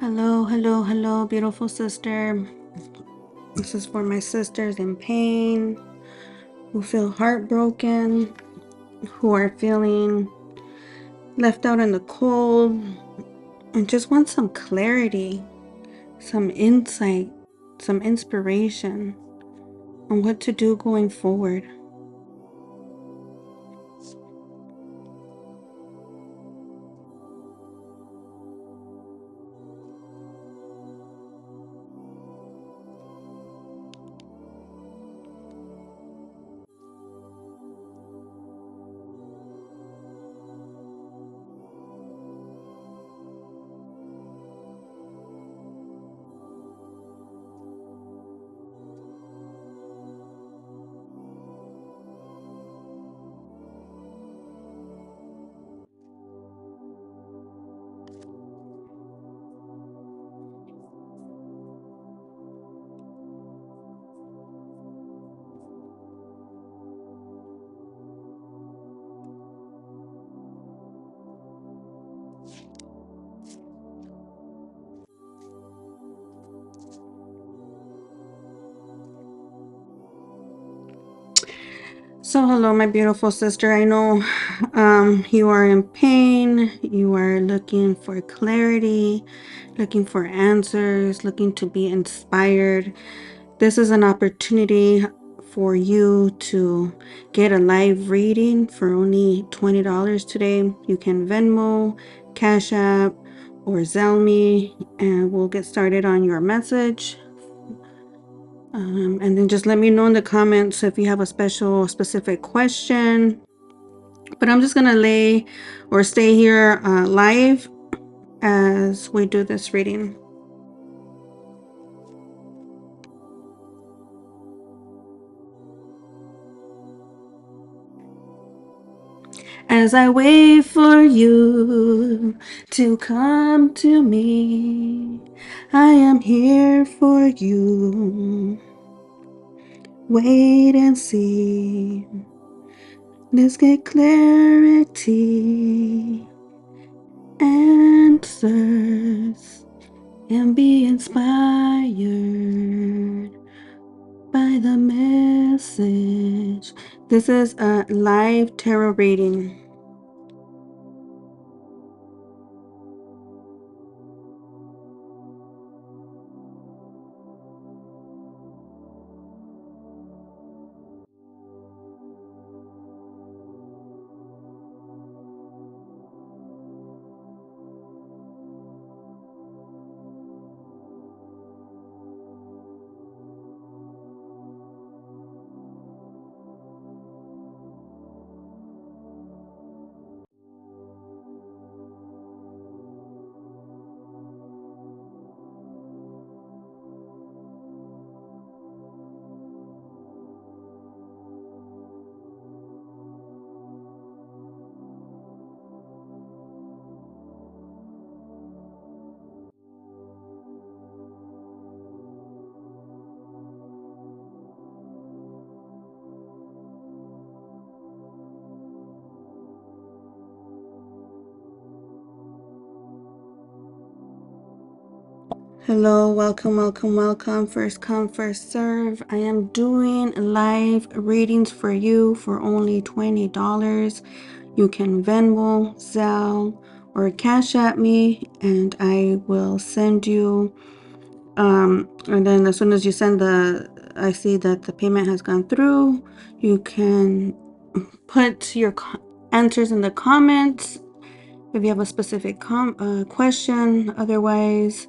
Hello, beautiful sister. This is for my sisters in pain, who feel heartbroken, who are feeling left out in the cold, and just want some clarity, some insight, some inspiration on what to do going forward. So hello, my beautiful sister. I know you are in pain. You are looking for clarity, looking for answers, looking to be inspired. This is an opportunity for you to get a live reading for only $20 today. You can Venmo, Cash App, or Zelle me, and we'll get started on your message. And then just let me know in the comments if you have a specific question. But I'm just gonna lay or stay here live as we do this reading. As I wait for you to come to me, I am here for you. Wait and see. Let's get clarity, answers, and be inspired by the message. This is a live tarot reading. Hello, welcome. First come, first serve. I am doing live readings for you for only $20. You can Venmo, Zelle, or Cash at me, and I will send you. And then as soon as you send I see that the payment has gone through. You can put your answers in the comments if you have a specific question. Otherwise,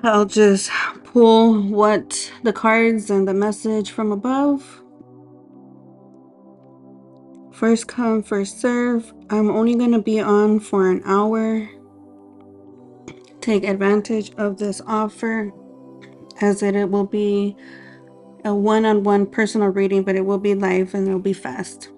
I'll just pull what the cards and the message from above. First come, first serve. I'm only going to be on for an hour. Take advantage of this offer, as it will be a one-on-one personal reading, but it will be live and it will be fast.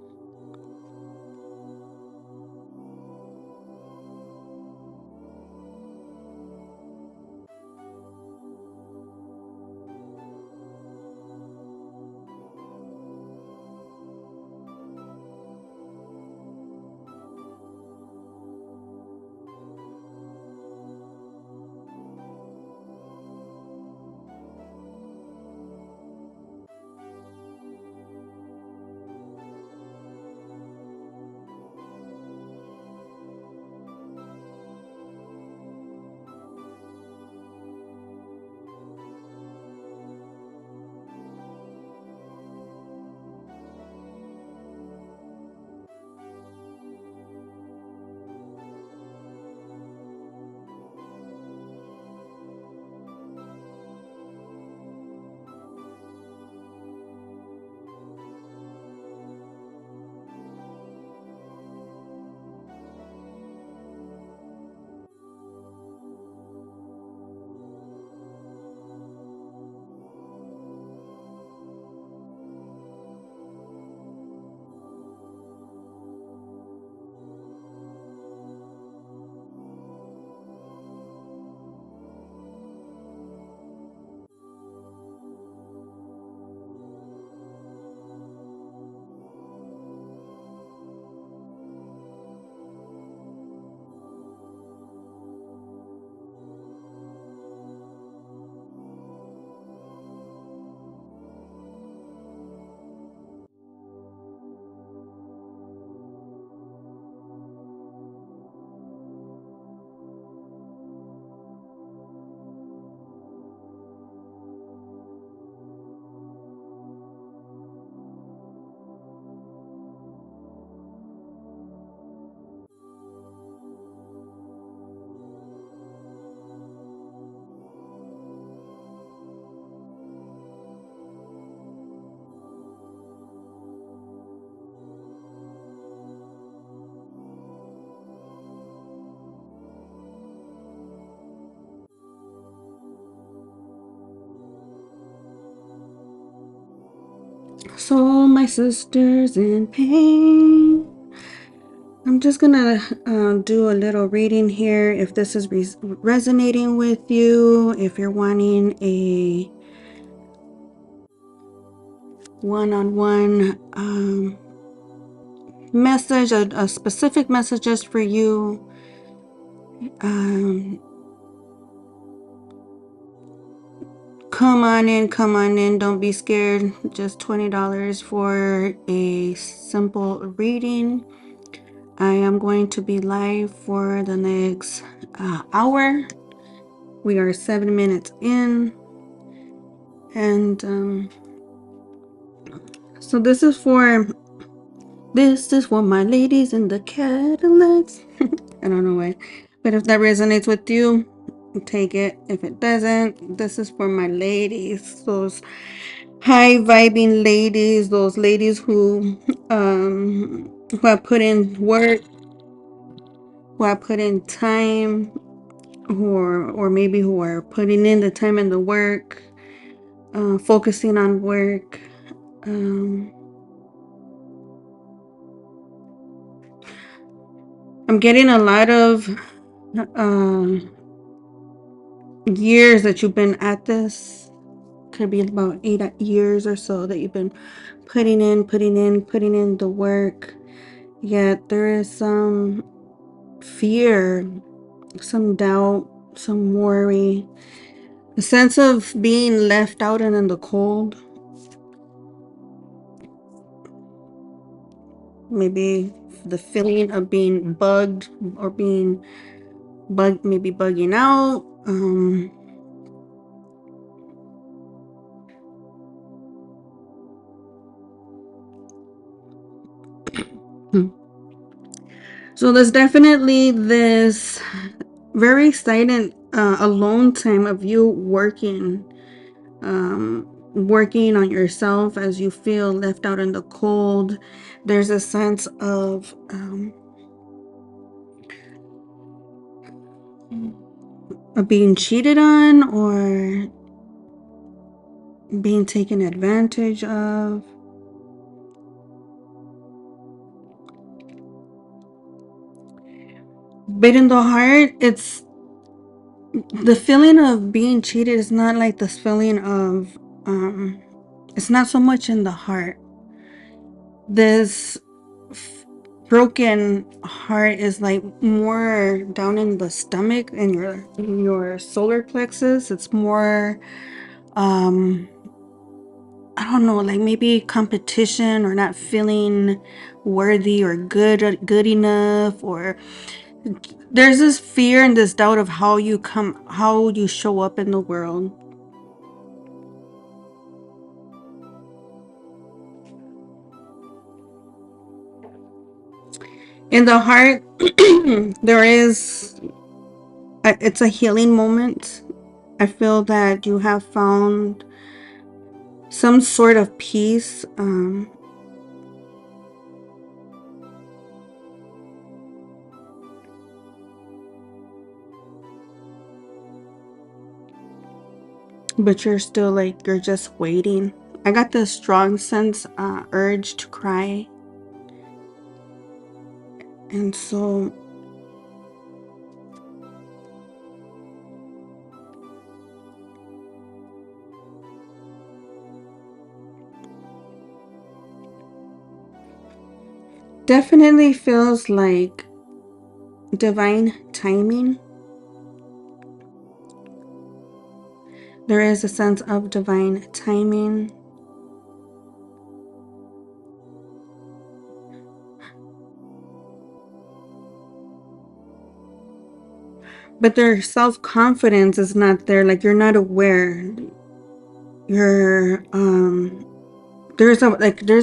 So, my sisters in pain, I'm just gonna do a little reading here. If this is resonating with you, if you're wanting a one-on-one message, a specific message just for you, come on in, don't be scared. Just $20 for a simple reading. I am going to be live for the next hour. We are 7 minutes in, and so this is for my ladies in the Cadillacs. I don't know why, but if that resonates with you, take it. If it doesn't, this is for my ladies, those high vibing ladies, those ladies who have put in work, who have put in time, or maybe who are putting in the time and the work, focusing on work. I'm getting a lot of years that you've been at this. Could be about 8 years or so that you've been putting in the work. Yet there is some fear, some doubt, some worry, a sense of being left out and in the cold. Maybe the feeling of being bugged or being maybe bugging out. So there's definitely this very excited alone time of you working on yourself as you feel left out in the cold. There's a sense of being cheated on or being taken advantage of. But in the heart, it's the feeling of being cheated is not like this feeling of it's not so much in the heart. This broken heart is like more down in the stomach and your solar plexus. It's more I don't know, like maybe competition or not feeling worthy or good enough, or there's this fear and this doubt of how you show up in the world. In the heart, there is it's a healing moment. I feel that you have found some sort of peace. But you're still like, you're just waiting. I got this strong sense, urge to cry. And so definitely feels like divine timing. There is a sense of divine timing. But their self-confidence is not there. Like, you're not aware. You're there's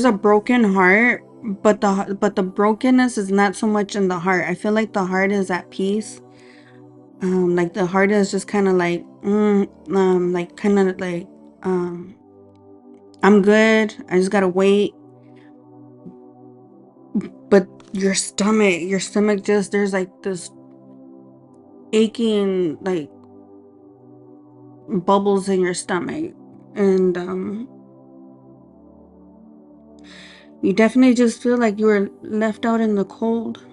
a broken heart, but the brokenness is not so much in the heart. I feel like the heart is at peace. Like the heart is just kind of like like kind of like I'm good, I just gotta wait. But your stomach just, there's like this aching, like bubbles in your stomach. And You definitely just feel like you were left out in the cold.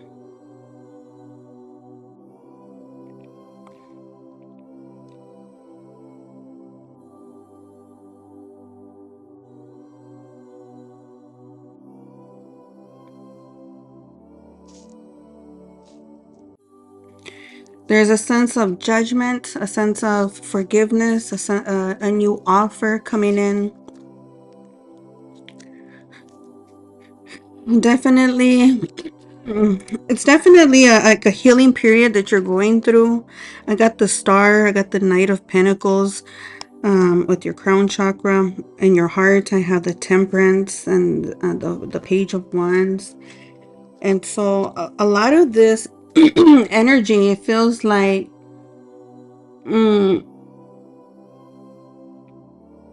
There's a sense of judgment, a sense of forgiveness, a new offer coming in. Definitely, it's definitely like a healing period that you're going through. I got the Star, I got the Knight of Pentacles with your crown chakra. In your heart, I have the Temperance and the Page of Wands. And so a lot of this energy, it feels mm,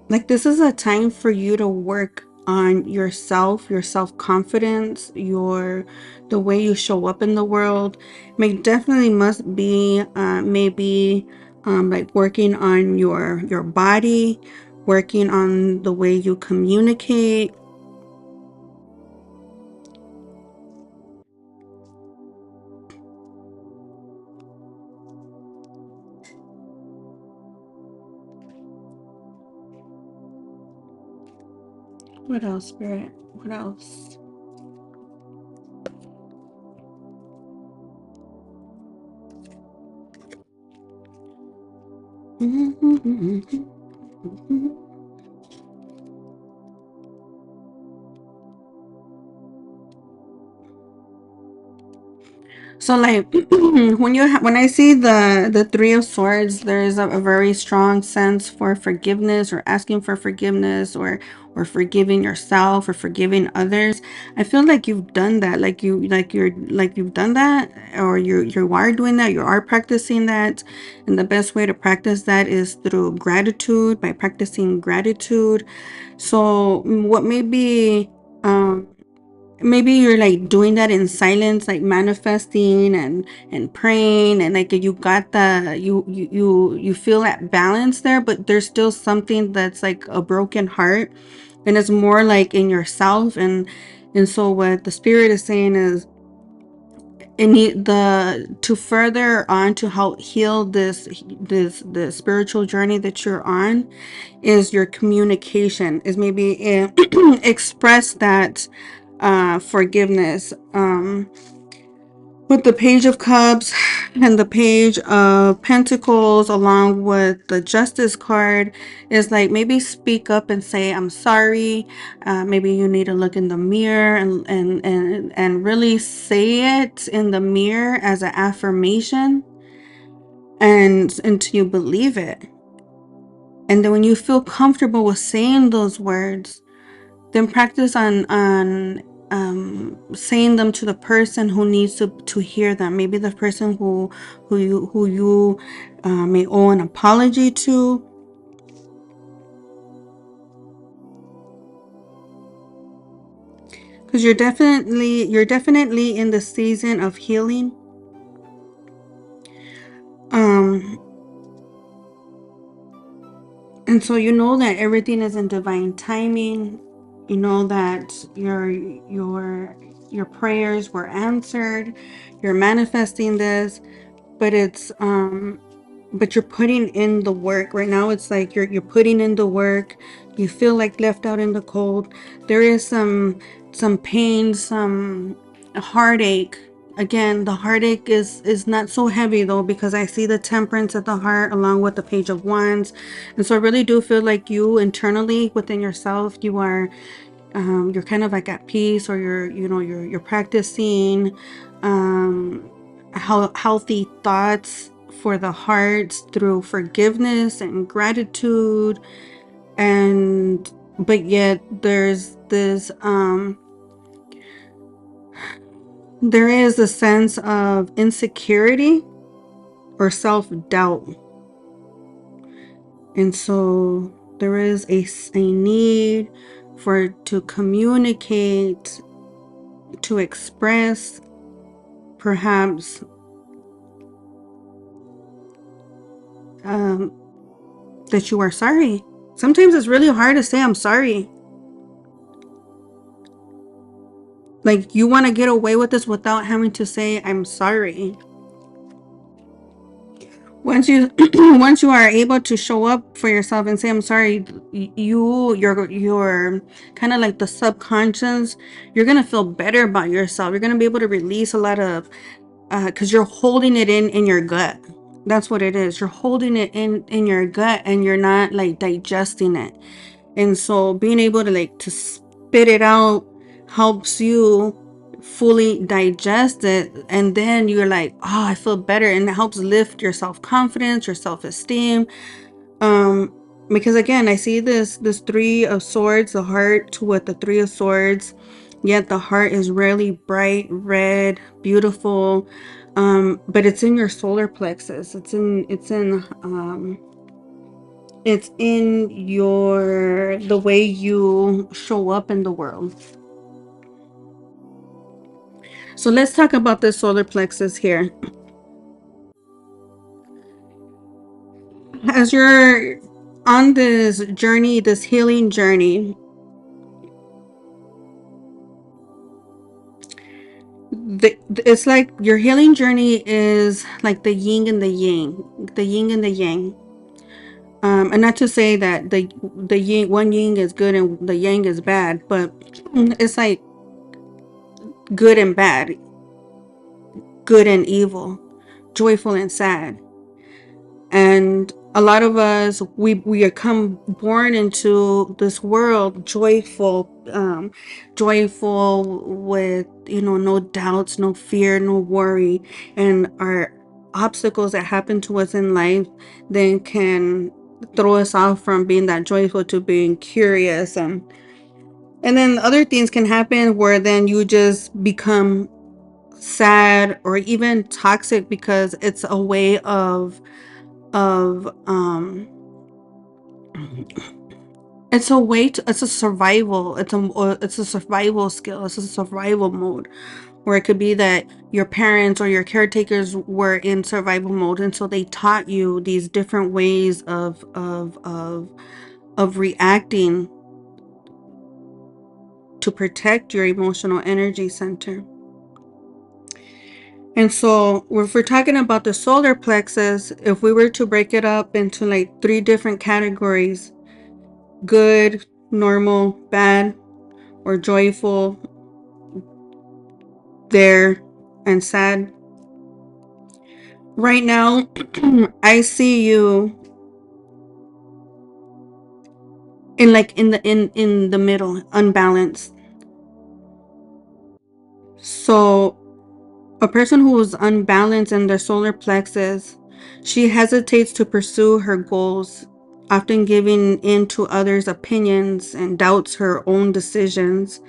like this is a time for you to work on yourself, your self-confidence, the way you show up in the world. May definitely must be maybe like working on your body, working on the way you communicate. What else, Spirit? What else? So like when I see the Three of Swords, there's a very strong sense for forgiveness, or asking for forgiveness, or forgiving yourself, or forgiving others. I feel like you've done that, you've done that, or you are doing that, you are practicing that. And the best way to practice that is through gratitude, by practicing gratitude. So what maybe you're like doing that in silence, like manifesting and praying, and like you got you feel that balance there, but there's still something that's like a broken heart, and it's more like in yourself. And so what the Spirit is saying is, to further on, to help heal the spiritual journey that you're on, is your communication, is maybe express that forgiveness. With the Page of Cups and the Page of Pentacles, along with the Justice card, is like maybe speak up and say, I'm sorry. Maybe you need to look in the mirror and really say it in the mirror as an affirmation, and until you believe it. And then when you feel comfortable with saying those words, then practice on saying them to the person who needs to hear them. Maybe the person who you may owe an apology to. Because you're definitely in the season of healing. um and so you know that everything is in divine timing. You know that your prayers were answered. You're manifesting this, but but you're putting in the work right now. It's like you're putting in the work. You feel like left out in the cold. There is some pain, some heartache. Again, the heartache is not so heavy though, because I see the Temperance at the heart along with the Page of Wands. And so I really do feel like you internally within yourself, you're kind of like at peace, or you're practicing healthy thoughts for the heart through forgiveness and gratitude. And but yet there is a sense of insecurity or self-doubt. And so there is a need to communicate, to express, perhaps that you are sorry. Sometimes it's really hard to say I'm sorry. Like, you want to get away with this without having to say I'm sorry. Once you once you are able to show up for yourself and say I'm sorry, you're kind of like the subconscious, you're gonna feel better about yourself. You're gonna be able to release a lot of because you're holding it in your gut. That's what it is. You're holding it in your gut, and you're not like digesting it. And so being able to like to spit it out helps you fully digest it, and then you're like, oh, I feel better, and it helps lift your self-confidence, your self-esteem. um because again, I see this three of swords, the heart with the three of swords, yet the heart is really bright red, beautiful. But it's in your solar plexus. It's in your the way you show up in the world. So let's talk about the solar plexus here. As you're on this journey, this healing journey, it's like your healing journey is like the yin and the yang, the yin and the yang. And not to say that the yin, one yin is good and the yang is bad, but it's like good and bad, good and evil, joyful and sad. And a lot of us, we are come born into this world joyful, joyful with, no doubts, no fear, no worry. And our obstacles that happen to us in life then can throw us off from being that joyful to being curious. And then other things can happen where then you just become sad or even toxic, because it's a way of it's a way to, it's a survival, it's a survival skill, it's a survival mode, where it could be that your parents or your caretakers were in survival mode, and so they taught you these different ways of reacting to protect your emotional energy center. And so if we're talking about the solar plexus, if we were to break it up into like three different categories: good, normal, bad, or joyful, there, and sad. Right now, I see you in like in the middle, unbalanced. So a person who is unbalanced in their solar plexus, she hesitates to pursue her goals, often giving in to others' opinions, and doubts her own decisions.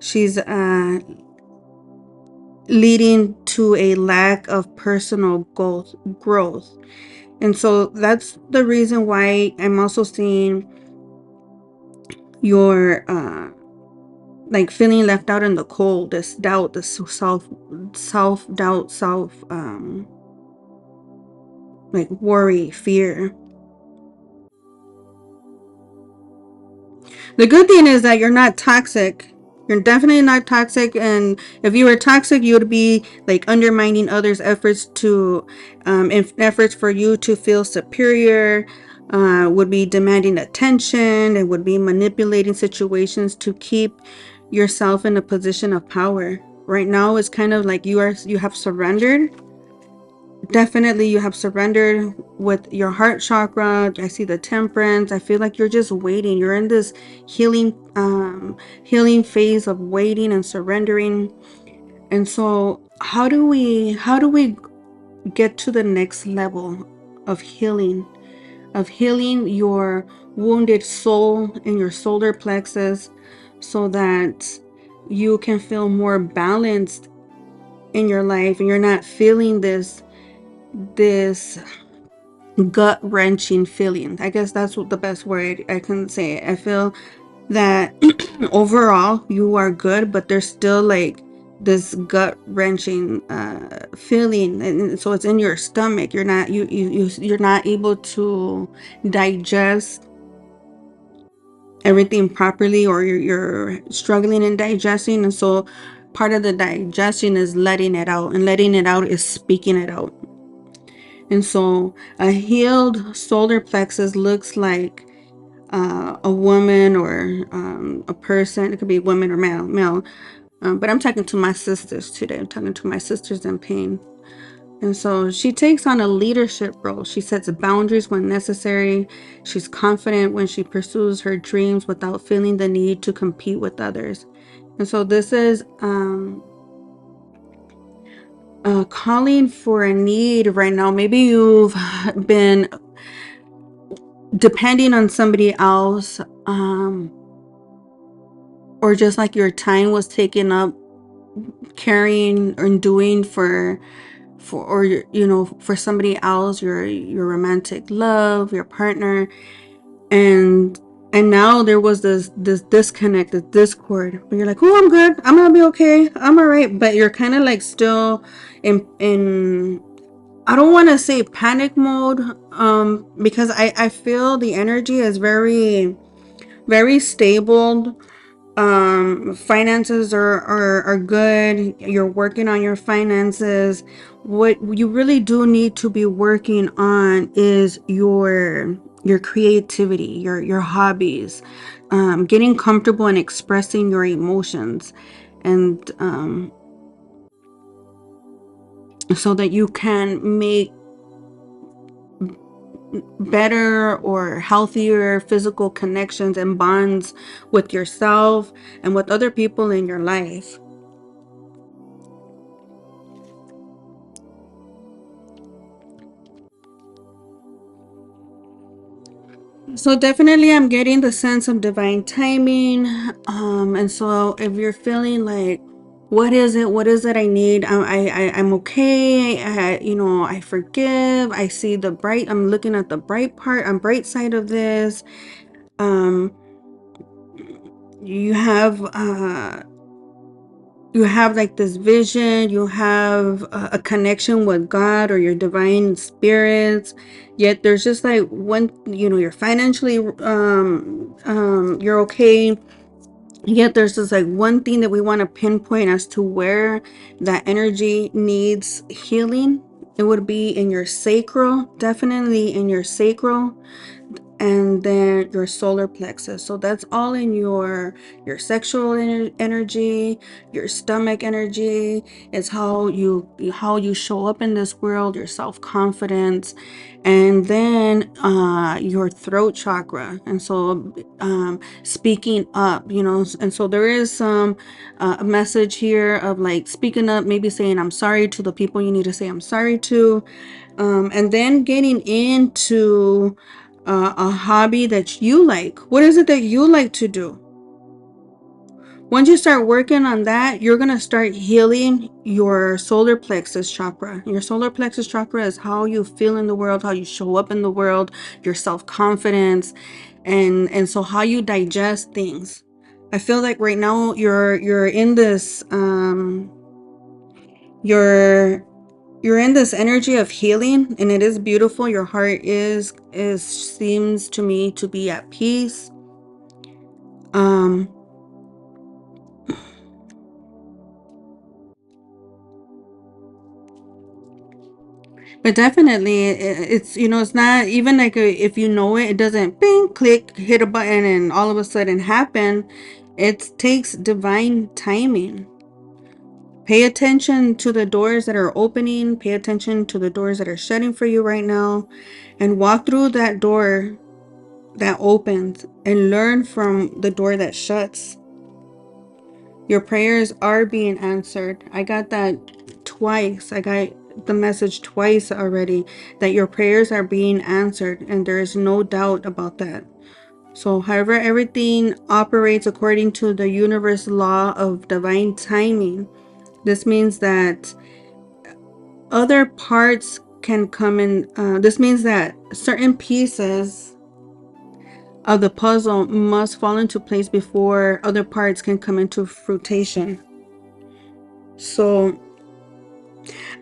She's leading to a lack of personal growth. And so that's the reason why I'm also seeing your like feeling left out in the cold, this doubt, this self doubt, like worry, fear. The good thing is that you're not toxic. You're definitely not toxic, and if you were toxic, you would be like undermining others' efforts to, efforts for you to feel superior. Would be demanding attention, and would be manipulating situations to keep yourself in a position of power. Right now, it's kind of like you have surrendered. Definitely, you have surrendered with your heart chakra. I see the temperance. I feel like you're just waiting. You're in this healing phase of waiting and surrendering. And so how do we get to the next level of healing, your wounded soul in your solar plexus, so that you can feel more balanced in your life, and you're not feeling this gut-wrenching feeling. I guess that's what the best word I can say. I feel that overall you are good, but there's still like this gut-wrenching feeling, and so it's in your stomach. You're not able to digest everything properly, or you're struggling in digesting. And so part of the digestion is letting it out, and letting it out is speaking it out. And so a healed solar plexus looks like a woman or a person. It could be woman or male. But I'm talking to my sisters today. I'm talking to my sisters in pain. And so she takes on a leadership role. She sets boundaries when necessary. She's confident when she pursues her dreams without feeling the need to compete with others. And so this is calling for a need right now. Maybe you've been depending on somebody else, or just like your time was taken up carrying and doing for or you know, for somebody else, your romantic love, your partner, and now there was this disconnect, this discord, where you're like, oh, I'm good, I'm gonna be okay, I'm all right, but you're kind of like still in I don't want to say panic mode, because I feel the energy is very very stable. Finances are good. You're working on your finances. What you really do need to be working on is your creativity, your hobbies, getting comfortable and expressing your emotions, and so that you can make better or healthier physical connections and bonds with yourself and with other people in your life. So definitely I'm getting the sense of divine timing. And so if you're feeling like, what is it I need? I'm okay. You know, I forgive. I see the bright, I'm looking at the bright part, I'm bright side of this. You have like this vision, you have a connection with God or your divine spirits, yet there's just like one, you know, you're financially you're okay, yet there's just like one thing that we want to pinpoint as to where that energy needs healing. It would be in your sacral, definitely in your sacral, and then your solar plexus. So that's all in your sexual energy, your stomach energy. It's how you show up in this world, your self-confidence, and then your throat chakra. And so speaking up, you know, and so there is some a message here of like speaking up, maybe saying I'm sorry to the people you need to say I'm sorry to, and then getting into a hobby that you like. What is it that you like to do? Once you start working on that, you're going to start healing your solar plexus chakra. Your solar plexus chakra is how you feel in the world, how you show up in the world, your self-confidence, and so how you digest things. I feel like right now you're in this you're in this energy of healing, and it is beautiful. Your heart is seems to me to be at peace. But definitely it's, you know, it's not even like if you know it, it doesn't bing click hit a button and all of a sudden happen. It takes divine timing. Pay attention to the doors that are opening, pay attention to the doors that are shutting for you right now, and walk through that door that opens and learn from the door that shuts. Your prayers are being answered. I got that twice. I got the message twice already that your prayers are being answered, and there is no doubt about that. So however everything operates according to the universe law of divine timing, this means that other parts can come in. This means that certain pieces of the puzzle must fall into place before other parts can come into fruition. So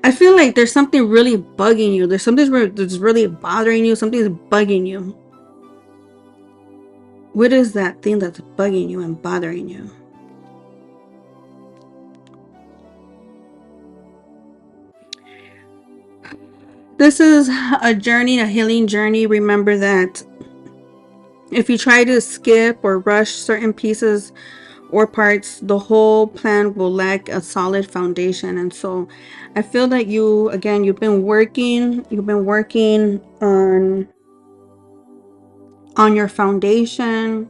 I feel like there's something really bugging you. There's something that's really bothering you. Something's bugging you. What is that thing that's bugging you and bothering you? This is a journey, a healing journey. Remember that if you try to skip or rush certain pieces or parts, the whole plan will lack a solid foundation. And so I feel that you, again, you've been working on your foundation,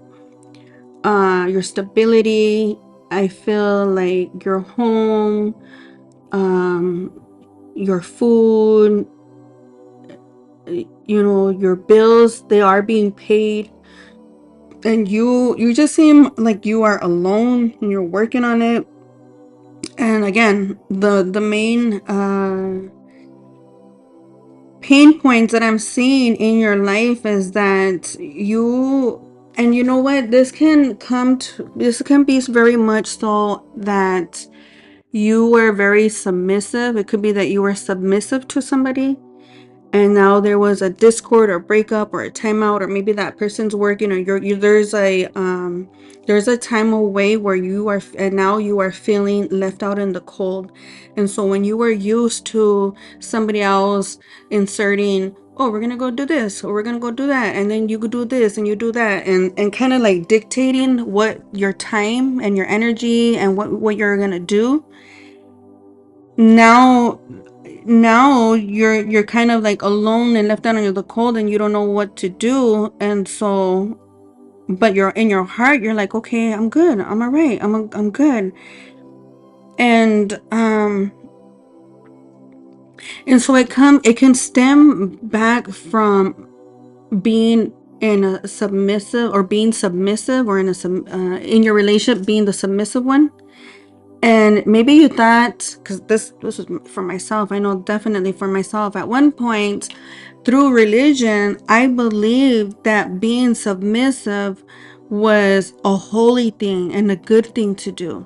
your stability. I feel like your home, your food, your bills, they are being paid. And you just seem like you are alone and you're working on it. And again, the main pain points that I'm seeing in your life is that and you know what, this can be very much so that you were very submissive. It could be that you were submissive to somebody, and now there was a discord or breakup or a timeout, or maybe that person's working, or there's a time away where and now you are feeling left out in the cold. And so when you were used to somebody else inserting, oh, we're gonna go do this or we're gonna go do that, and then you could do this and you do that, and kind of like dictating what your time and your energy and what you're gonna do. Now you're kind of like alone and left out in the cold, and you don't know what to do. And so, but you're in your heart, you're like, okay, I'm good, I'm all right, I'm good. And so it can stem back from being in a submissive, or being submissive, or in your relationship being the submissive one. And maybe you thought, because this was for myself, I know definitely for myself, at one point through religion, I believed that being submissive was a holy thing and a good thing to do.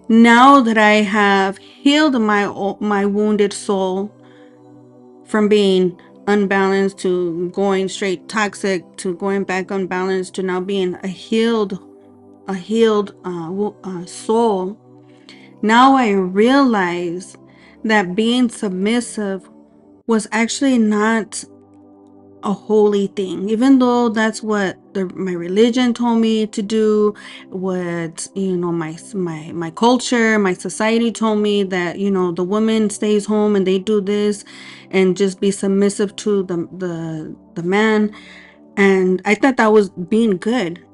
Now that I have healed my wounded soul from being unbalanced to going straight toxic to going back unbalanced to now being a healed soul, now I realize that being submissive was actually not a holy thing, even though that's what my religion told me to do, what my culture, my society told me, that the woman stays home and they do this and just be submissive to the man. And I thought that was being good.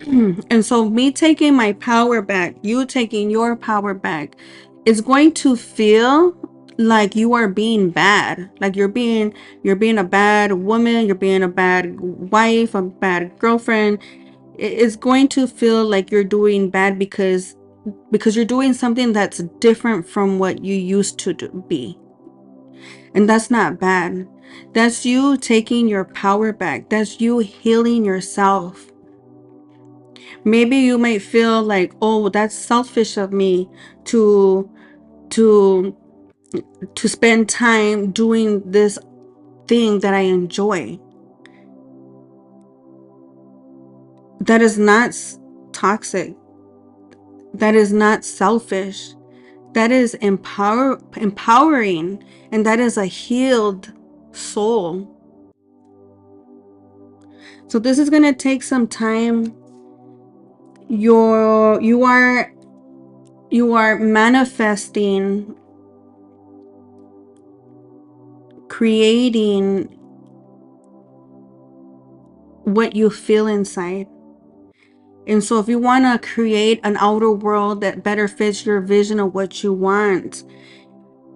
And so me taking my power back, you taking your power back, is going to feel like you are being bad. Like you're being a bad woman, you're being a bad wife, a bad girlfriend. It's going to feel like you're doing bad because you're doing something that's different from what you used to be. And that's not bad. That's you taking your power back. That's you healing yourself. Maybe you might feel like, oh, that's selfish of me to to to spend time doing this thing that I enjoy. That is not toxic. That is not selfish. That is empowering, and that is a healed soul. So this is going to take some time. You are manifesting, creating what you feel inside. And so if you want to create an outer world that better fits your vision of what you want,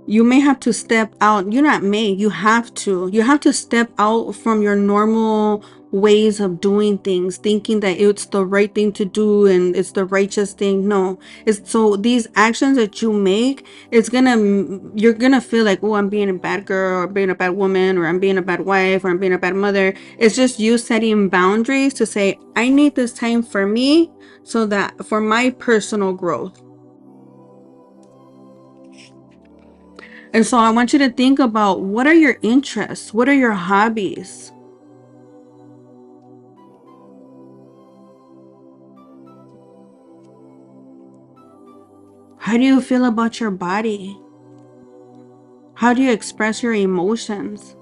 you may have to step out. You have to step out from your normal ways of doing things, thinking that it's the right thing to do and it's the righteous thing. No, it's so these actions that you make, you're gonna feel like, oh, I'm being a bad girl, or being a bad woman, or I'm being a bad wife, or I'm being a bad mother. It's just you setting boundaries to say, I need this time for me, so that for my personal growth. And so I want you to think about, what are your interests? What are your hobbies? How do you feel about your body? How do you express your emotions?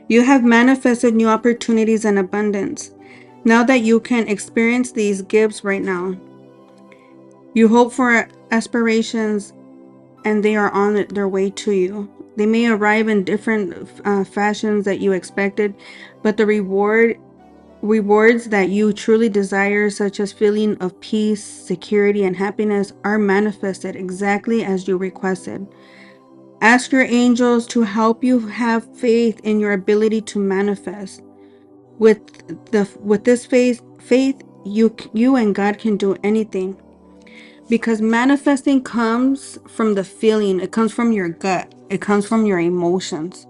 You have manifested new opportunities and abundance. Now that you can experience these gifts right now, you hope for aspirations and they are on their way to you. They may arrive in different fashions that you expected, but the rewards that you truly desire, such as feeling of peace, security, and happiness, are manifested exactly as you requested. Ask your angels to help you have faith in your ability to manifest. With this faith, you and God can do anything. Because manifesting comes from the feeling, it comes from your gut, it comes from your emotions.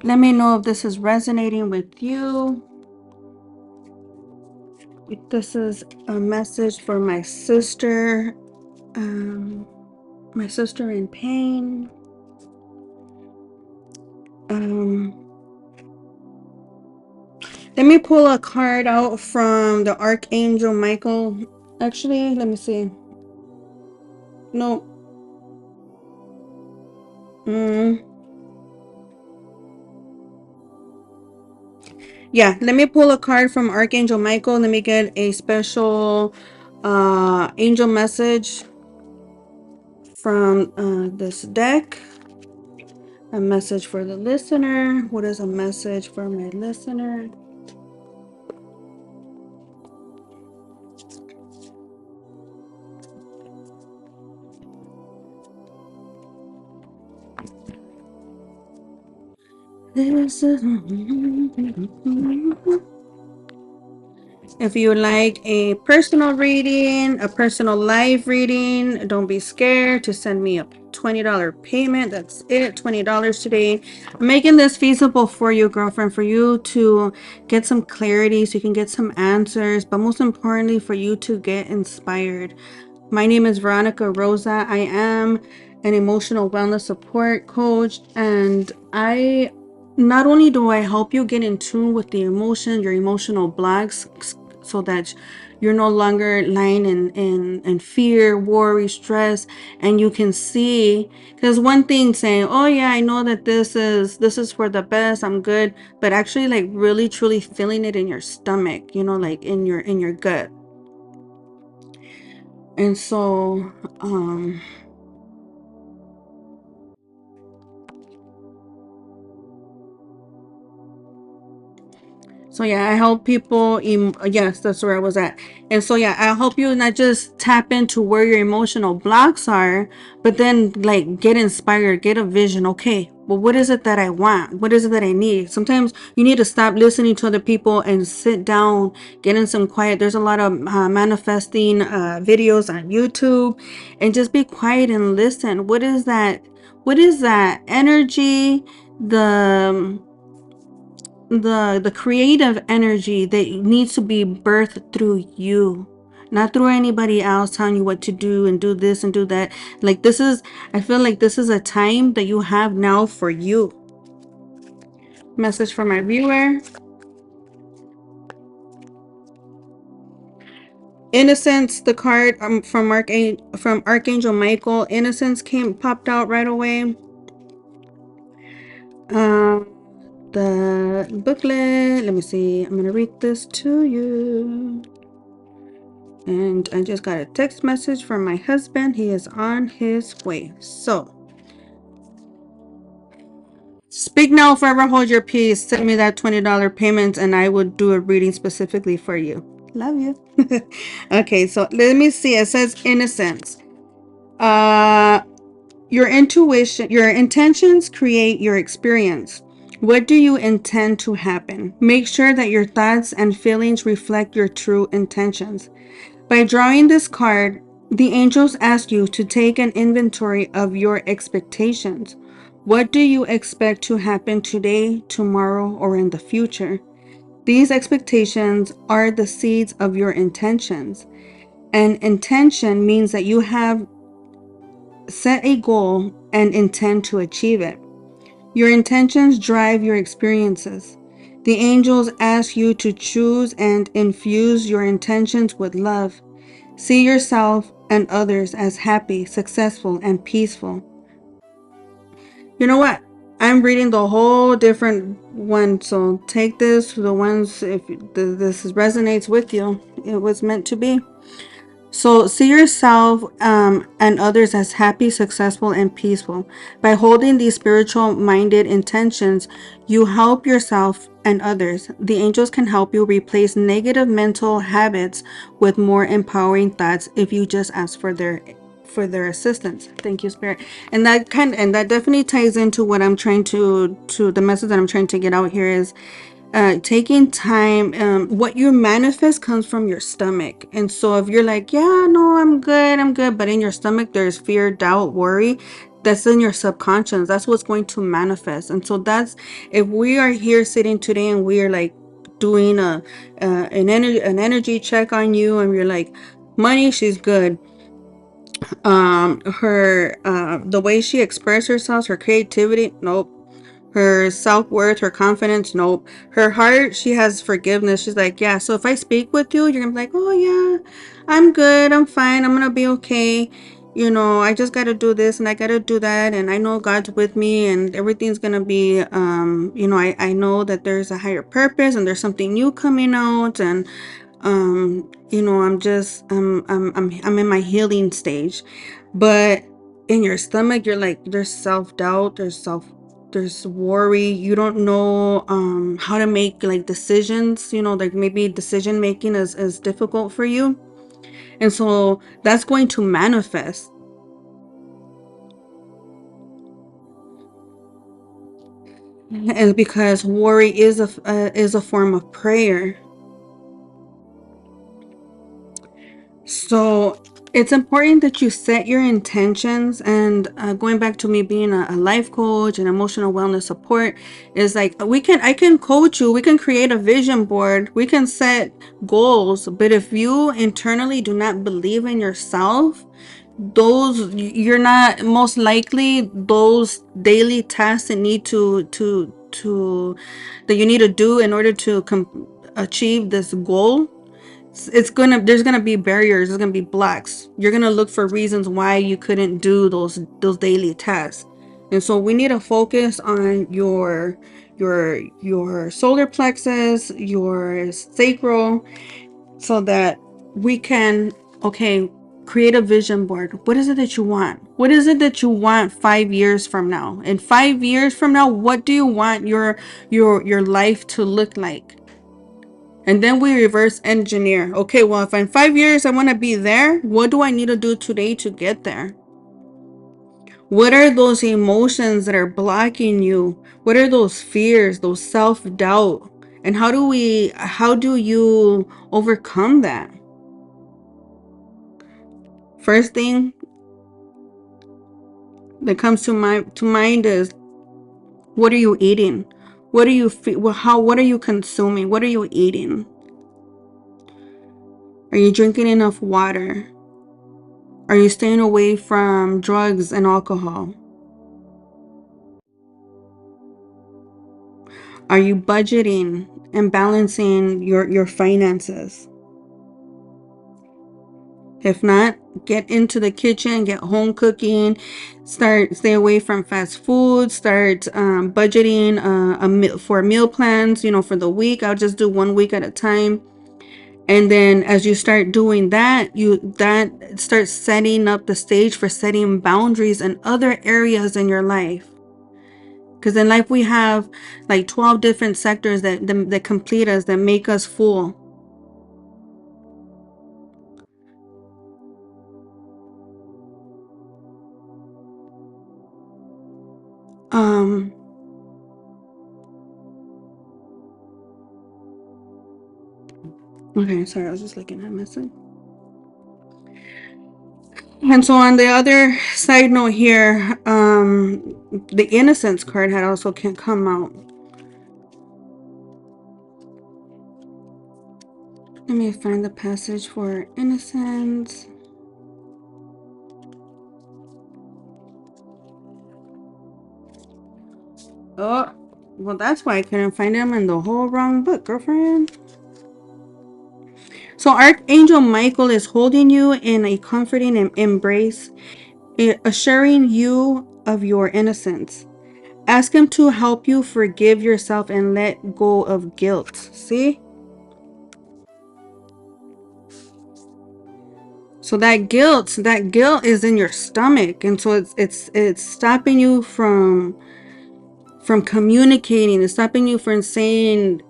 Let me know if this is resonating with you. This is a message for my sister in pain. Let me pull a card out from the Archangel Michael. Actually, let me see. No. Yeah, let me pull a card from Archangel Michael. Let me get a special angel message from this deck. A message for the listener. What is a message for my listener? This is... If you like a personal reading, a personal live reading, don't be scared to send me a $20 payment. That's it, $20 today. I'm making this feasible for you, girlfriend, for you to get some clarity so you can get some answers, but most importantly, for you to get inspired. My name is Veronica Rosa. I am an emotional wellness support coach, and I not only do I help you get in tune with the emotion, your emotional blocks, so that you're no longer lying in fear, worry, stress, and you can see, because one thing saying, oh yeah, I know that this is for the best, I'm good, but actually like really truly feeling it in your stomach, you know, like in your gut. And so so yeah, I help people. Yes, that's where I was at. And so yeah, I help you not just tap into where your emotional blocks are, but then like get inspired, get a vision. Okay, well, what is it that I want? What is it that I need? Sometimes you need to stop listening to other people and sit down, get in some quiet. There's a lot of manifesting videos on YouTube, and just be quiet and listen. What is that? What is that energy? The creative energy that needs to be birthed through you, not through anybody else telling you what to do and do this and do that. Like this is, I feel like this is a time that you have now for you. Message for my viewer. Innocence, the card from Archangel Michael. Innocence popped out right away. um the booklet, let me see, I'm gonna read this to you. And I just got a text message from my husband. He is on his way. So, speak now, forever hold your peace. Send me that $20 payment and I would do a reading specifically for you. Love you. Okay, so let me see. It says innocence. Your intuition, your intentions create your experience. What do you intend to happen? Make sure that your thoughts and feelings reflect your true intentions. By drawing this card, The angels ask you to take an inventory of your expectations. What do you expect to happen today, tomorrow, or in the future? These expectations are the seeds of your intentions. An intention means that you have set a goal and intend to achieve it. Your intentions drive your experiences. The angels ask you to choose and infuse your intentions with love. See yourself and others as happy, successful, and peaceful. You know what? I'm reading the whole different one, so take this, the ones, if this resonates with you, it was meant to be. So see yourself and others as happy, successful, and peaceful. By holding these spiritual minded intentions, you help yourself and others. The angels can help you replace negative mental habits with more empowering thoughts if you just ask for their assistance. Thank you, Spirit. And that definitely ties into what I'm trying to the message that I'm trying to get out here is taking time. What you manifest comes from your stomach. And so if you're like, yeah, no, I'm good, but in your stomach there's fear, doubt, worry, that's in your subconscious. That's what's going to manifest. And so that's, if we are here sitting today and we are like doing an energy check on you, and you're like, money, she's good. Her the way she expresses herself, her creativity, nope. Her self-worth, her confidence, nope. Her heart, she has forgiveness. She's like, yeah, so if I speak with you, you're gonna be like, oh yeah, I'm good, I'm fine, I'm gonna be okay. I just gotta do this and I gotta do that, and I know God's with me and everything's gonna be I know that there's a higher purpose and there's something new coming out, and I'm in my healing stage. But in your stomach, you're like, there's self-doubt, there's worry. You don't know how to make like decisions, like maybe decision making is difficult for you. And so that's going to manifest. And because worry is a form of prayer. So it's important that you set your intentions. And going back to me being a life coach and emotional wellness support, is like, I can coach you, we can create a vision board, we can set goals, but if you internally do not believe in yourself, you're not, most likely those daily tasks that you need to do in order to achieve this goal, there's gonna be barriers, there's gonna be blocks. You're gonna look for reasons why you couldn't do those daily tasks. And so we need to focus on your solar plexus, your sacral, so that we can, okay, create a vision board. What is it that you want? What is it that you want 5 years from now? And 5 years from now, what do you want your life to look like? And then we reverse engineer. Okay, well, if in 5 years I want to be there, what do I need to do today to get there? What are those emotions that are blocking you? What are those fears, those self-doubt? And how do you overcome that? First thing that comes to mind is, what are you eating? What are you what are you consuming? What are you eating? Are you drinking enough water? Are you staying away from drugs and alcohol? Are you budgeting and balancing your finances? If not, get into the kitchen, get home cooking, stay away from fast food, start budgeting for meal plans, for the week. I'll just do 1 week at a time. And then as you start doing that, that starts setting up the stage for setting boundaries in other areas in your life. Because in life we have like 12 different sectors that complete us, that make us full. Um, okay, sorry, I was just looking at a message. And so on the other side note here, the innocence card had also can come out. Let me find the passage for innocence. Oh, well, that's why I couldn't find him in the whole wrong book, girlfriend. So Archangel Michael is holding you in a comforting embrace, assuring you of your innocence. Ask him to help you forgive yourself and let go of guilt. See? So that guilt is in your stomach, and so it's stopping you from communicating. It's stopping you from saying,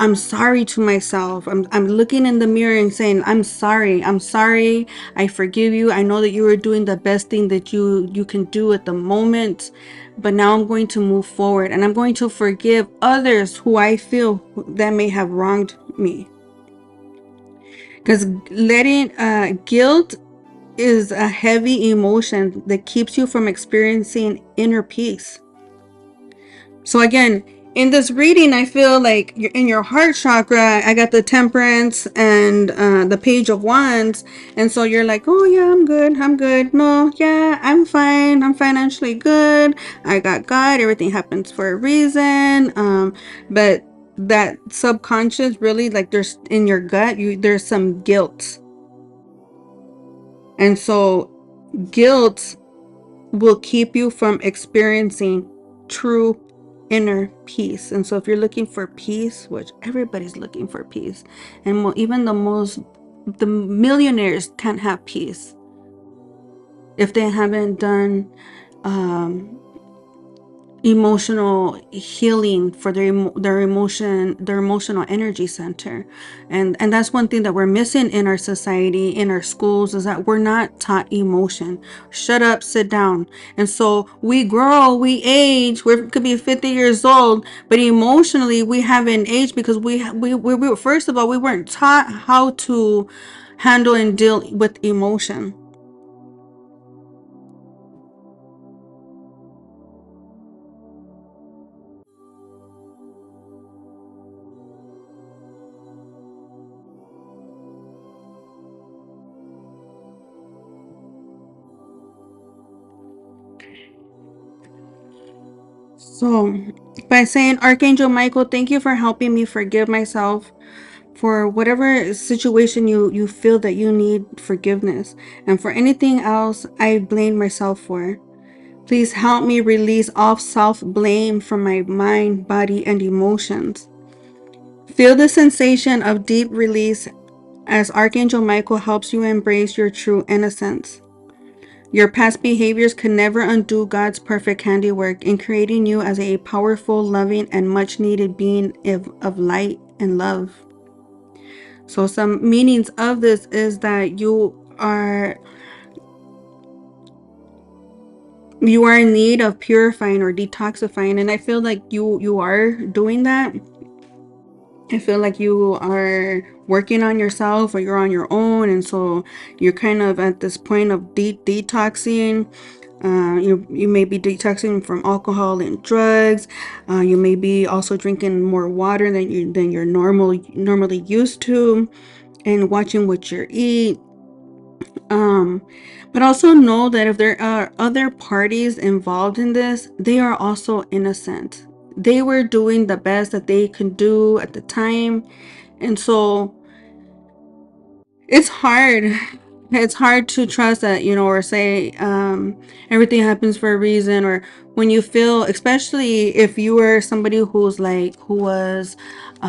I'm sorry to myself. I'm looking in the mirror and saying, I'm sorry. I'm sorry. I forgive you. I know that you were doing the best thing that you can do at the moment, but now I'm going to move forward and I'm going to forgive others who I feel that may have wronged me. Because letting guilt is a heavy emotion that keeps you from experiencing inner peace. So again, in this reading, I feel like you're in your heart chakra. I got the Temperance and the Page of Wands, and so you're like, oh yeah, I'm good. I'm good. No, yeah, I'm fine. I'm financially good. I got God. Everything happens for a reason. But that subconscious, really, like there's in your gut, there's some guilt, and so guilt will keep you from experiencing true inner peace. And so if you're looking for peace, which everybody's looking for peace, and even the millionaires can't have peace if they haven't done emotional healing for their emotional energy center. And that's one thing that we're missing in our society, in our schools, is that we're not taught emotion. Shut up, sit down. And so we grow, we age, we could be 50 years old, but emotionally we haven't aged because we first of all, we weren't taught how to handle and deal with emotion. So, by saying, Archangel Michael, thank you for helping me forgive myself for whatever situation you feel that you need forgiveness. And for anything else I blame myself for. Please help me release all self-blame from my mind, body, and emotions. Feel the sensation of deep release as Archangel Michael helps you embrace your true innocence. Your past behaviors can never undo God's perfect handiwork in creating you as a powerful, loving, and much needed being of light and love. So some meanings of this is that you are in need of purifying or detoxifying, and I feel like you are doing that. I feel like you are working on yourself, or you're on your own, and so you're kind of at this point of detoxing. You may be detoxing from alcohol and drugs. You may be also drinking more water than you're normally used to, and watching what you eat. But also know that if there are other parties involved in this, they are also innocent. They were doing the best that they could do at the time, and so it's hard. It's hard to trust that, or say everything happens for a reason, or when you feel, especially if you were somebody who was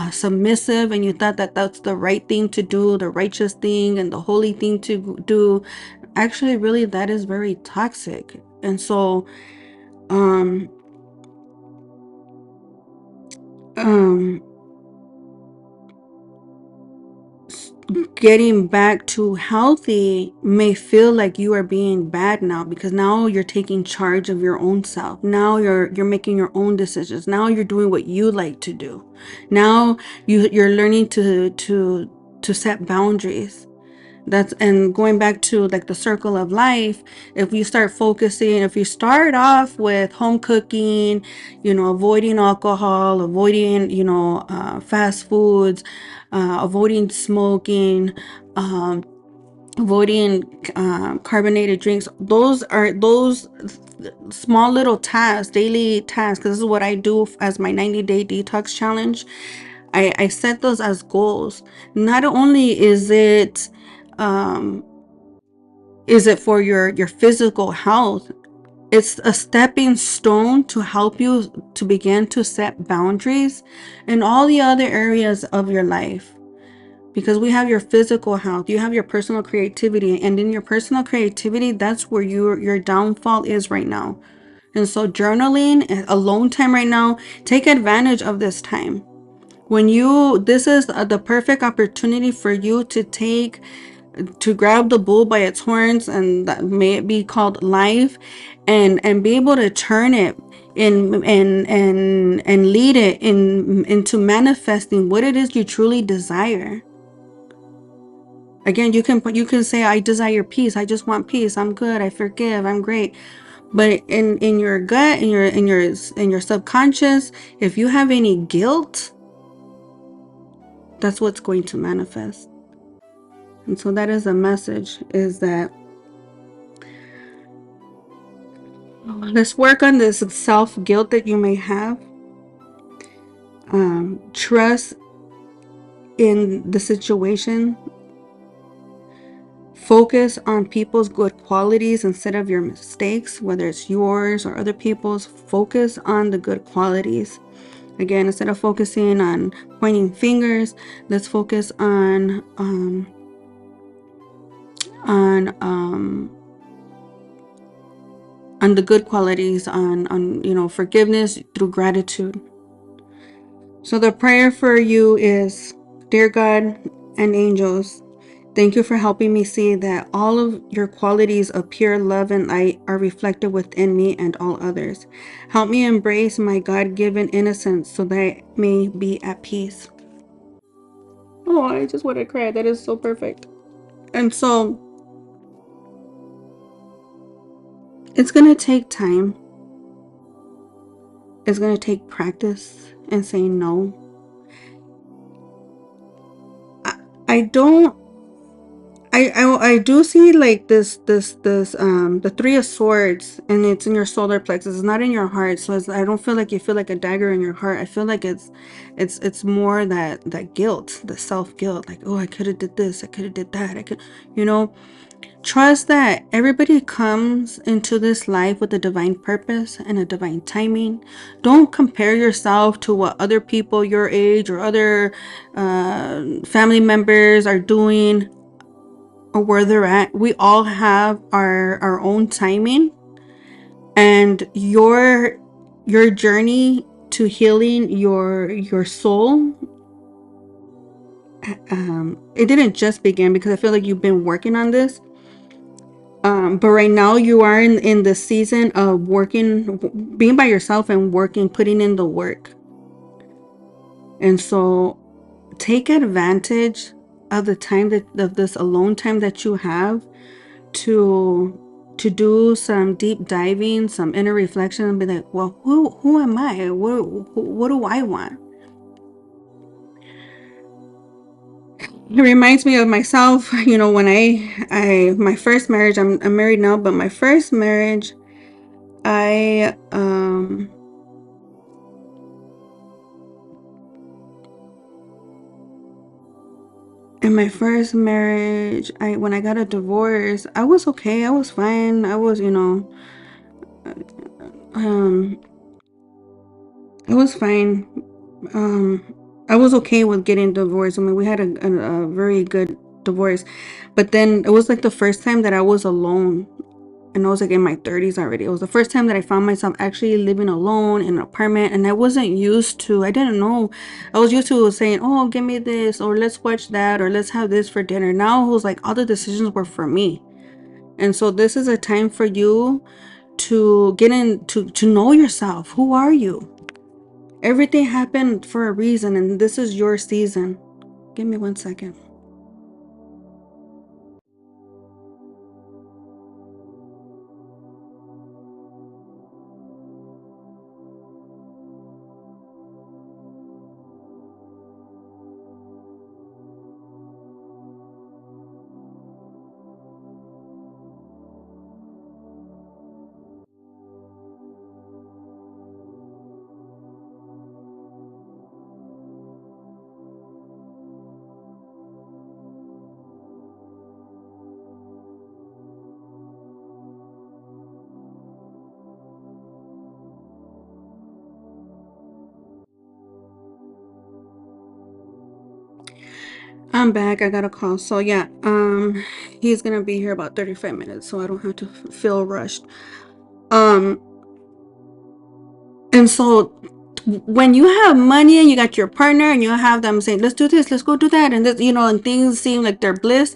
submissive, and you thought that that's the right thing to do, the righteous thing and the holy thing to do. Actually, really, that is very toxic. And so um um getting back to healthy may feel like you are being bad now, because now you're taking charge of your own self. Now you're making your own decisions. Now you're doing what you like to do. Now you're learning to set boundaries. That's, and going back to like the circle of life, if you start focusing, if you start off with home cooking, you know, avoiding alcohol, avoiding, you know, fast foods, avoiding smoking, avoiding carbonated drinks, those are those small little tasks, daily tasks, because this is what I do as my 90-day detox challenge. I set those as goals. Not only is it for your physical health, it's a stepping stone to help you to begin to set boundaries in all the other areas of your life. Because we have your physical health, you have your personal creativity, and in your personal creativity, that's where your downfall is right now. And so journaling, alone time right now, take advantage of this time. This is the perfect opportunity for you to grab the bull by its horns, and that may it be called life, and be able to turn it in and lead it into manifesting what it is you truly desire. Again, you can say, I desire peace, I just want peace, I'm good, I forgive, I'm great. But in your gut, in your subconscious, if you have any guilt, that's what's going to manifest. And so that is a message, is that let's work on this self-guilt that you may have. Trust in the situation. Focus on people's good qualities instead of your mistakes, whether it's yours or other people's. Focus on the good qualities. Again, instead of focusing on pointing fingers, let's focus on the good qualities, on you know, forgiveness through gratitude. So the prayer for you is, dear God and angels, thank you for helping me see that all of your qualities of pure love and light are reflected within me and all others. Help me embrace my God-given innocence so that I may be at peace. Oh, I just want to cry. That is so perfect. And so it's going to take time. It's going to take practice and saying no. I don't I do see like this the Three of Swords, and it's in your solar plexus. It's not in your heart, so I don't feel like you feel like a dagger in your heart. I feel like it's more that guilt, the self guilt, like, oh, I could have did this, I could have did that, I could, you know. Trust that everybody comes into this life with a divine purpose and a divine timing. Don't compare yourself to what other people your age or other family members are doing, or where they're at. We all have our own timing, and your journey to healing your soul, it didn't just begin, because I feel like you've been working on this. But right now you are in the season of working, being by yourself and working, putting in the work. And so take advantage of the time of this alone time that you have to do some deep diving, some inner reflection, and be like, well, who am I? What do I want? It reminds me of myself, you know, when I my first marriage, I'm married now, but my first marriage, I in my first marriage, when I got a divorce, I was okay, I was fine, I was, you know, um I was fine. um I was okay with getting divorced. I mean, we had a very good divorce, but then it was like the first time that I was alone, and I was like in my 30s already. It was the first time that I found myself actually living alone in an apartment, and I wasn't used to, I didn't know. I was used to saying, oh, give me this, or let's watch that, or let's have this for dinner. Now it was like all the decisions were for me. And so this is a time for you to get in, to know yourself. Who are you? Everything happened for a reason, and this is your season. Give me 1 second. I'm back. I got a call. So yeah, he's gonna be here about 35 minutes, so I don't have to feel rushed. Um, and so when you have money and you got your partner and you have them saying, let's do this, let's go do that, and this, and things seem like they're bliss,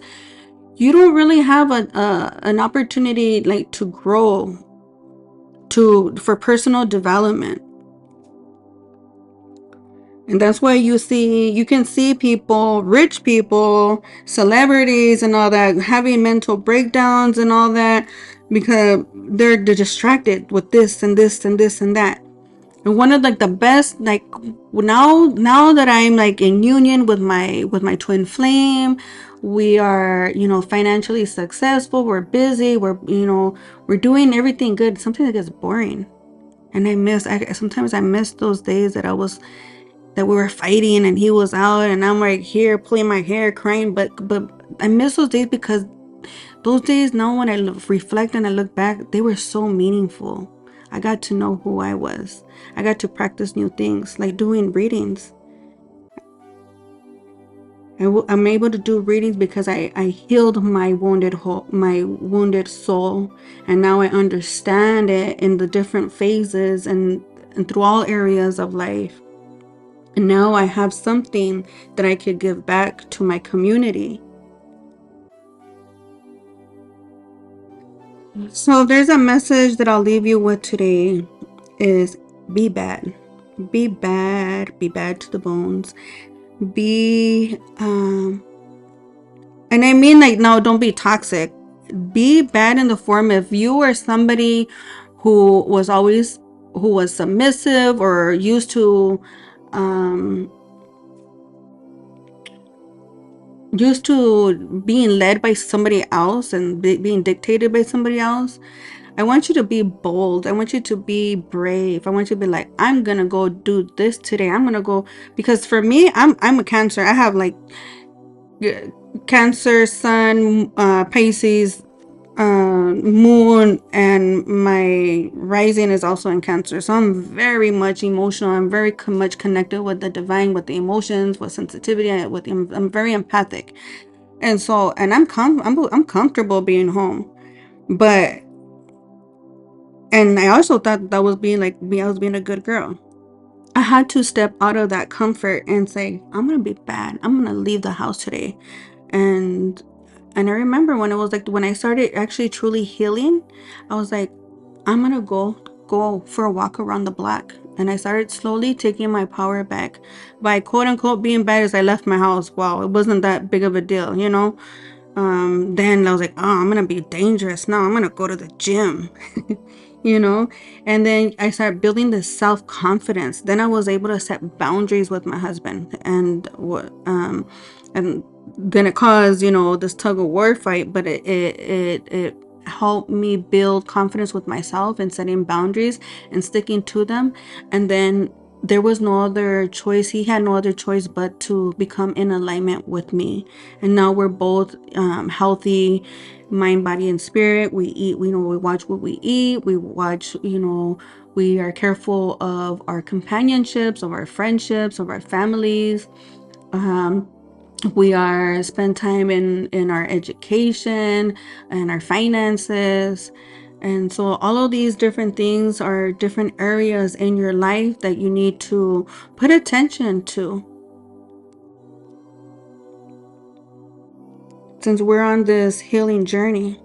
you don't really have an opportunity like to grow for personal development. And that's why you can see people, rich people, celebrities and all that, having mental breakdowns and all that, because they're distracted with this and this and this and that. And one of like the best, like now that I'm like in union with my twin flame, we are, financially successful, we're busy, we're doing everything good. Something that gets boring. And sometimes I miss those days that we were fighting and he was out and I'm like here pulling my hair crying, but I miss those days because those days now when I reflect and I look back, they were so meaningful. I got to know who I was. I got to practice new things like doing readings. I'm able to do readings because I healed my wounded soul, and now I understand it in the different phases and through all areas of life. And now I have something that I could give back to my community. So there's a message that I'll leave you with today is be bad. Be bad. Be bad to the bones. Be and I mean like no, don't be toxic. Be bad in the form if you are somebody who was submissive or used to um being led by somebody else and being dictated by somebody else. I want you to be bold. I want you to be brave. I want you to be like, I'm gonna go do this today. I'm gonna go, because for me, I'm a Cancer. I have like Cancer, Sun, Pisces, Moon, and my rising is also in Cancer. So I'm very much emotional. I'm very much connected with the divine, with the emotions, with sensitivity. I'm very empathic, and so I'm comfortable being home, but. And I also thought that was being like me, I was being a good girl. I had to step out of that comfort and say, I'm gonna be bad. I'm gonna leave the house today. And and I remember when it was like when I started actually truly healing, I was like, I'm gonna go for a walk around the block. And I started slowly taking my power back. By quote unquote being bad as I left my house. Wow, it wasn't that big of a deal, Then I was like, oh, I'm gonna be dangerous now. I'm gonna go to the gym. you know and then I started building this self-confidence. Then I was able to set boundaries with my husband, and then it caused this tug of war fight, but it helped me build confidence with myself and setting boundaries and sticking to them. And then there was no other choice. He had no other choice but to become in alignment with me. And now we're both healthy, mind, body, and spirit. We eat, we watch what we eat. We watch, we are careful of our companionships, of our friendships, of our families. We are spend time in our education and our finances. And so all of these different things are different areas in your life that you need to put attention to, since we're on this healing journey.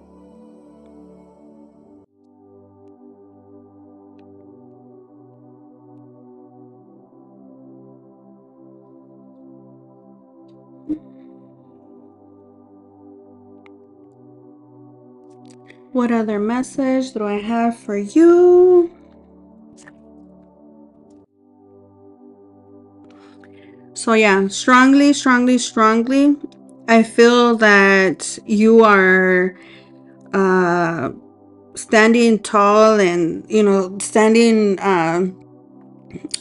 What other message do I have for you? So yeah, strongly, strongly, strongly, I feel that you are standing tall, and standing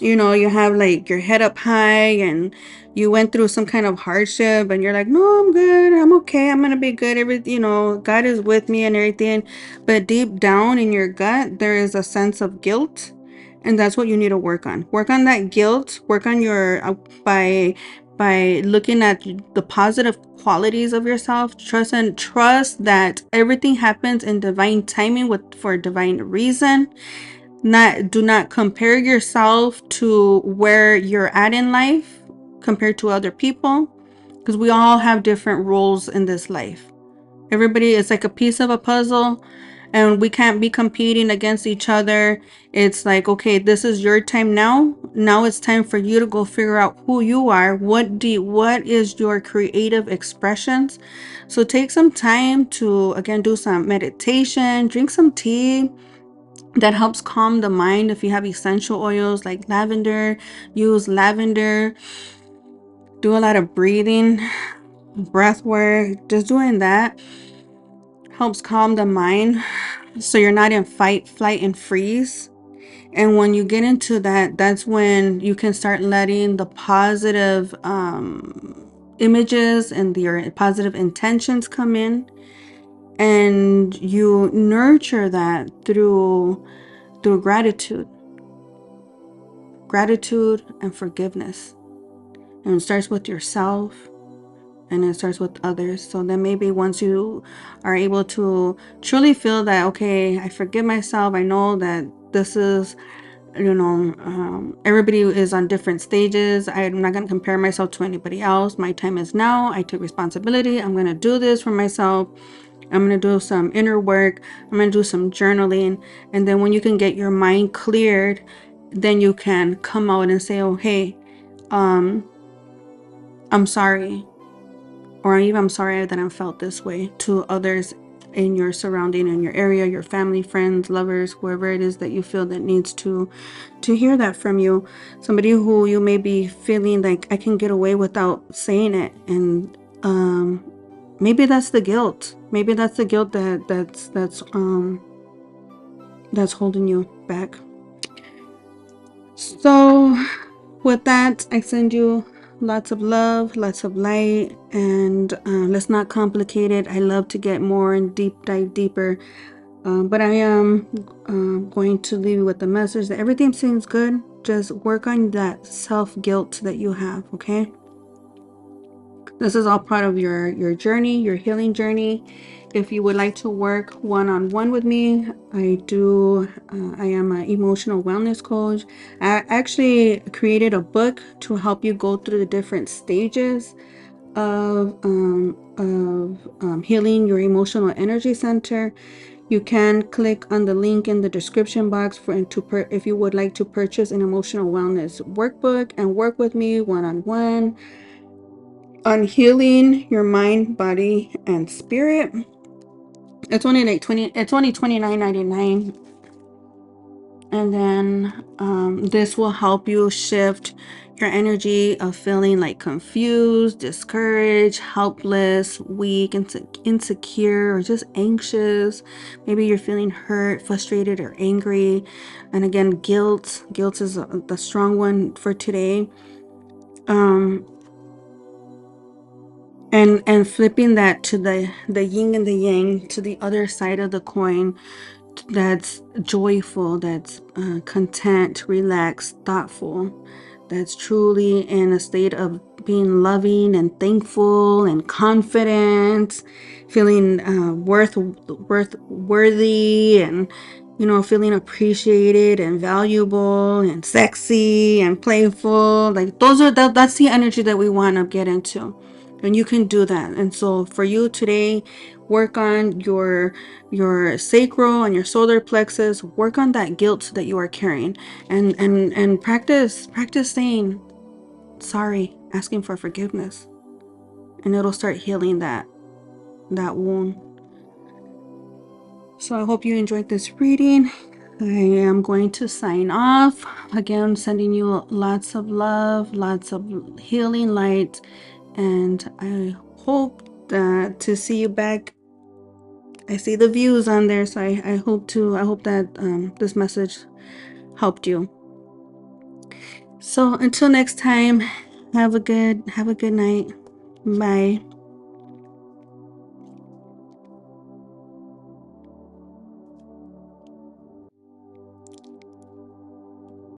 you have like your head up high, and you went through some kind of hardship, and you're like, no, I'm good, I'm okay, I'm gonna be good, everything, God is with me and everything. But deep down in your gut there is a sense of guilt, and that's what you need to work on that guilt. Work on your by by looking at the positive qualities of yourself. Trust that everything happens in divine timing for a divine reason. Do not compare yourself to where you're at in life compared to other people, because we all have different roles in this life. Everybody is like a piece of a puzzle, and we can't be competing against each other. It's like, okay, this is your time now. Now it's time for you to go figure out who you are. What is your creative expressions? So take some time to, again, do some meditation, drink some tea that helps calm the mind. If you have essential oils like lavender, use lavender. Do a lot of breathing, breath work. Just doing that helps calm the mind, so you're not in fight, flight, and freeze. And when you get into that, that's when you can start letting the positive images and your positive intentions come in, and you nurture that through gratitude and forgiveness. And it starts with yourself, and it starts with others. So then maybe once you are able to truly feel that, okay, I forgive myself, I know that this is, everybody is on different stages. I'm not going to compare myself to anybody else. My time is now. I took responsibility. I'm going to do this for myself. I'm going to do some inner work. I'm going to do some journaling. And then when you can get your mind cleared, then you can come out and say, oh, hey, I'm sorry. Or even, I'm sorry that I felt this way, to others in your surrounding, in your area, your family, friends, lovers, whoever it is that you feel that needs to hear that from you. Somebody who you may be feeling like, I can get away without saying it. And maybe that's the guilt. Maybe that's the guilt that's holding you back. So with that, I send you lots of love, lots of light, and let's not complicate it. I love to get more and dive deeper, but I am going to leave you with the message that everything seems good. Just work on that self-guilt that you have, okay? This is all part of your journey, your healing journey. If you would like to work one-on-one with me, I am an emotional wellness coach. I actually created a book to help you go through the different stages of healing your emotional energy center. You can click on the link in the description box if you would like to purchase an emotional wellness workbook and work with me one-on-one on healing your mind, body, and spirit. It's only like $29.99. And then this will help you shift your energy of feeling like confused, discouraged, helpless, weak, insecure, or just anxious. Maybe you're feeling hurt, frustrated, or angry. And again, guilt is the strong one for today. And flipping that to the yin and the yang, to the other side of the coin, that's joyful, that's content, relaxed, thoughtful, that's truly in a state of being loving and thankful and confident, feeling worthy, and feeling appreciated and valuable and sexy and playful. Like that's the energy that we want to get into, and you can do that. And so for you today, work on your sacral and your solar plexus. Work on that guilt that you are carrying, and practice saying sorry, asking for forgiveness, and it'll start healing that wound. So I hope you enjoyed this reading. I am going to sign off. Again, sending you lots of love, lots of healing light, and I hope that to see you back. I see the views on there, so I hope that this message helped you. So until next time, have a good night. Bye.